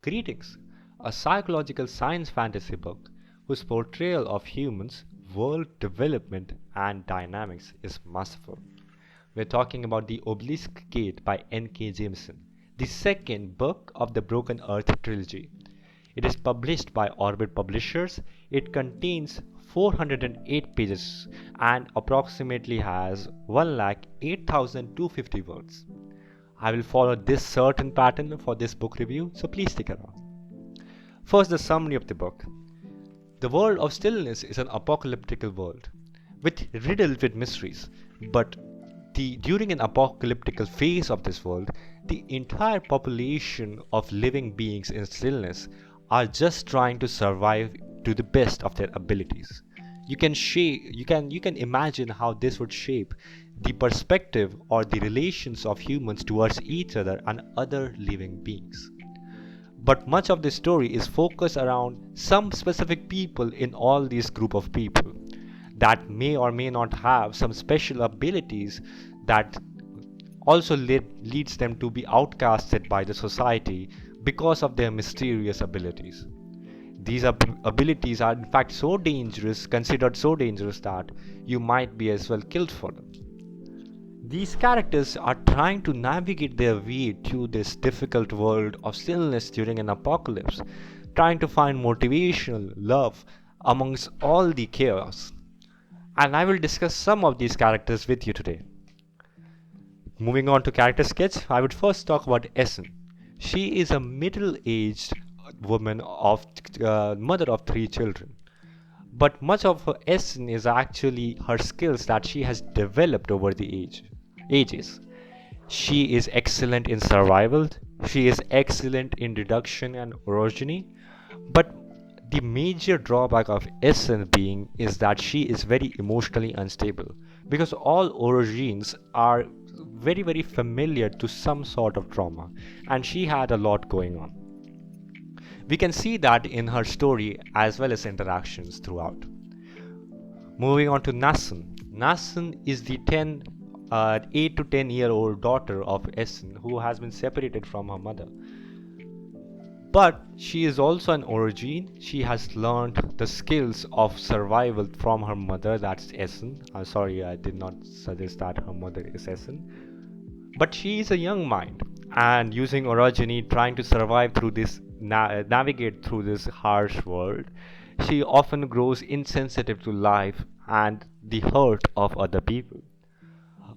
Greetings, a psychological science fantasy book whose portrayal of humans, world development, and dynamics is masterful. We're talking about The Obelisk Gate by N.K. Jemisin, the second book of the Broken Earth trilogy. It is published by Orbit Publishers. It contains 408 pages and approximately has 1,08,250 words. I will follow this certain pattern for this book review, so please stick around. First, the summary of the book. The world of stillness is an apocalyptic world, riddled with mysteries. But during an apocalyptic phase of this world, the entire population of living beings in stillness are just trying to survive to the best of their abilities. You can imagine how this would shape the perspective or the relations of humans towards each other and other living beings. But much of the story is focused around some specific people in all these group of people that may or may not have some special abilities that also leads them to be outcasted by the society because of their mysterious abilities. These abilities are in fact so dangerous, considered so dangerous that you might be as well killed for them. These characters are trying to navigate their way through this difficult world of stillness during an apocalypse, trying to find motivational love amongst all the chaos. And I will discuss some of these characters with you today. Moving on to character sketch, I would first talk about Essen. She is a middle-aged woman of mother of 3 children. But much of her Essen is actually her skills that she has developed over the ages. She is excellent in survival, she is excellent in deduction and orogeny, but the major drawback of Essen being is that she is very emotionally unstable because all orogens are very familiar to some sort of trauma, and she had a lot going on. We can see that in her story as well as interactions throughout. Moving on to Nassun. Nassun is the 8 to 10-year-old daughter of Essen who has been separated from her mother. But she is also an orogen. She has learned the skills of survival from her mother, that's Essen. I'm sorry, I did not suggest that her mother is Essen. But she is a young mind and using orogeny, trying to survive through this, navigate through this harsh world. She often grows insensitive to life and the hurt of other people.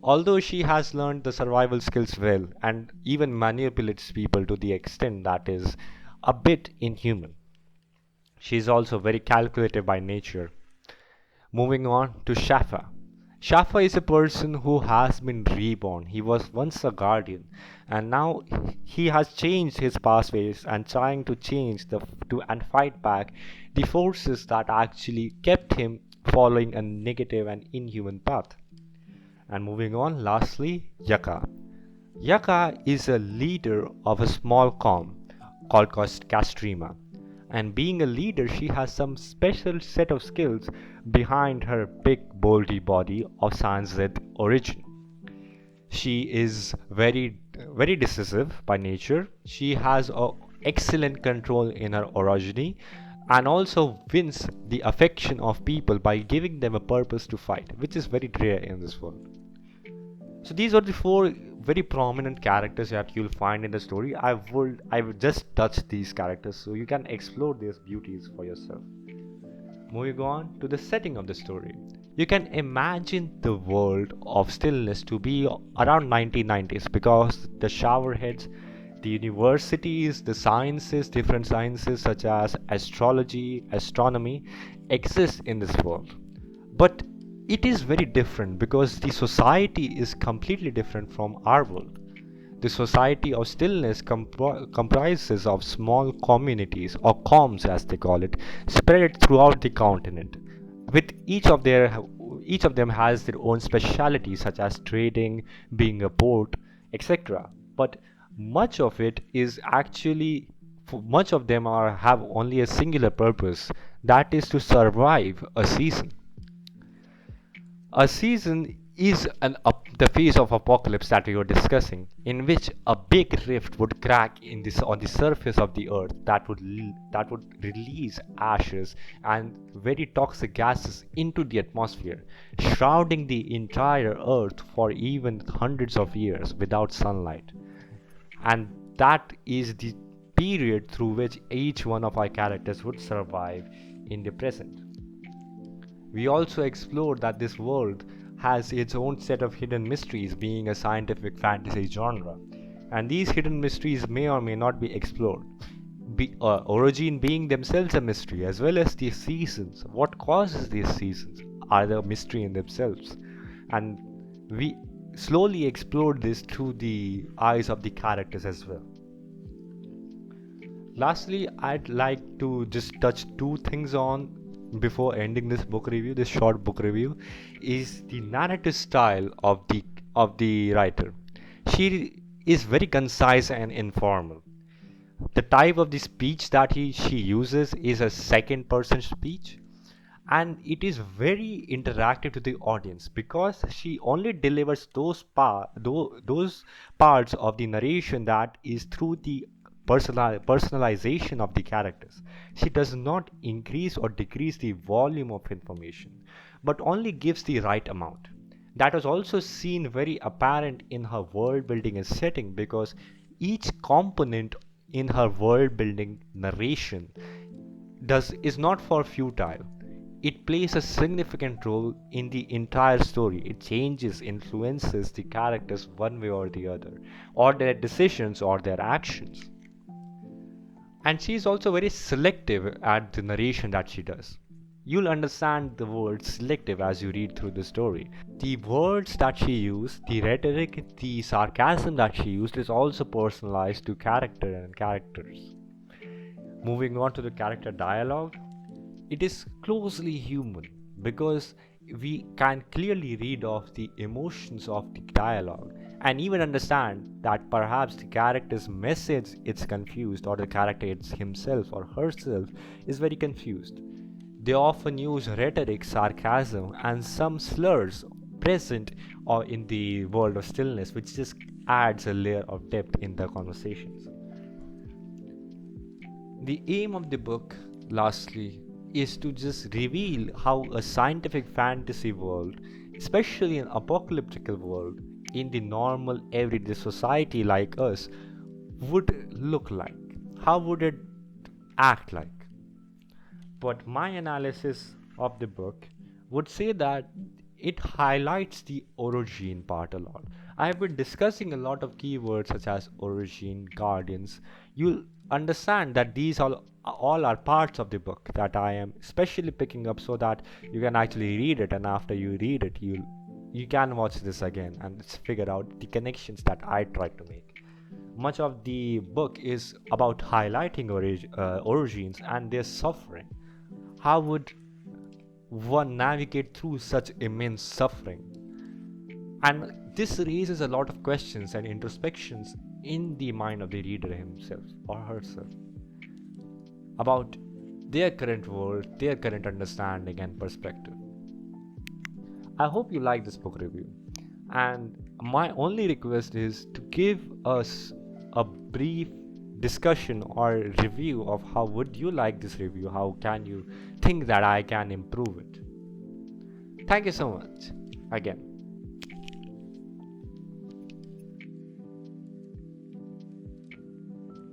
Although she has learned the survival skills well and even manipulates people to the extent that is a bit inhuman, she is also very calculative by nature. Moving on to Shafa. Shafa is a person who has been reborn. He was once a guardian and now he has changed his pathways and trying to change and fight back the forces that actually kept him following a negative and inhuman path. And moving on, lastly, Yaka. Yaka is a leader of a small comm called Castrima. And being a leader, she has some special set of skills behind her big, boldy body of Sanskrit origin. She is very decisive by nature. She has excellent control in her orogeny and also wins the affection of people by giving them a purpose to fight, which is very rare in this world. So these are the 4 very prominent characters that you'll find in the story. I would just touch these characters so you can explore their beauties for yourself. Moving on to the setting of the story. You can imagine the world of stillness to be around 1990s because the showerheads, the universities, the sciences, different sciences such as astrology, astronomy exist in this world. But it is very different because the society is completely different from our world. The society of stillness comprises of small communities or comms as they call it, spread throughout the continent. With each of them has their own specialty such as trading, being a port, etc. But much of it is actually much of them have only a singular purpose, that is to survive a season. A season is the phase of apocalypse that we were discussing, in which a big rift would crack in this on the surface of the earth that would release ashes and very toxic gases into the atmosphere, shrouding the entire earth for even hundreds of years without sunlight. And that is the period through which each one of our characters would survive in the present. We also explored that this world has its own set of hidden mysteries, being a scientific fantasy genre, and these hidden mysteries may or may not be explored. Origin being themselves a mystery, as well as the seasons. What causes these seasons are the mystery in themselves, and we slowly explored this through the eyes of the characters as well. Lastly, I'd like to just touch two things on before ending this book review, this short book review, is the narrative style of the writer. She is very concise and informal. The type of the speech that she uses is a second person speech, and it is very interactive to the audience because she only delivers those parts of the narration that is through the personalization of the characters. She does not increase or decrease the volume of information, but only gives the right amount. That was also seen very apparent in her world building and setting, because each component in her world building narration does is not for futile. It plays a significant role in the entire story. It changes, influences the characters one way or the other, or their decisions or their actions. And she is also very selective at the narration that she does. You'll understand the word selective as you read through the story. The words that she used, the rhetoric, the sarcasm that she used is also personalized to character and characters. Moving on to the character dialogue, it is closely human because we can clearly read off the emotions of the dialogue and even understand that perhaps the character's message is confused, or the character himself or herself is very confused. They often use rhetoric, sarcasm, and some slurs present or in the world of stillness, which just adds a layer of depth in the conversations. The aim of the book, lastly, is to just reveal how a scientific fantasy world, especially an apocalyptic world, in the normal everyday society like us, would look like. How would it act like? But my analysis of the book would say that it highlights the origin part a lot. I have been discussing a lot of keywords such as origin, guardians. You'll understand that these all are parts of the book that I am specially picking up so that you can actually read it, and after you read it, you can watch this again and figure out the connections that I tried to make. Much of the book is about highlighting origins and their suffering. How would one navigate through such immense suffering? And this raises a lot of questions and introspections in the mind of the reader himself or herself about their current world, their current understanding and perspective. I hope you like this book review, and my only request is to give us a brief discussion or review of how would you like this review, how can you think that I can improve it. Thank you so much again.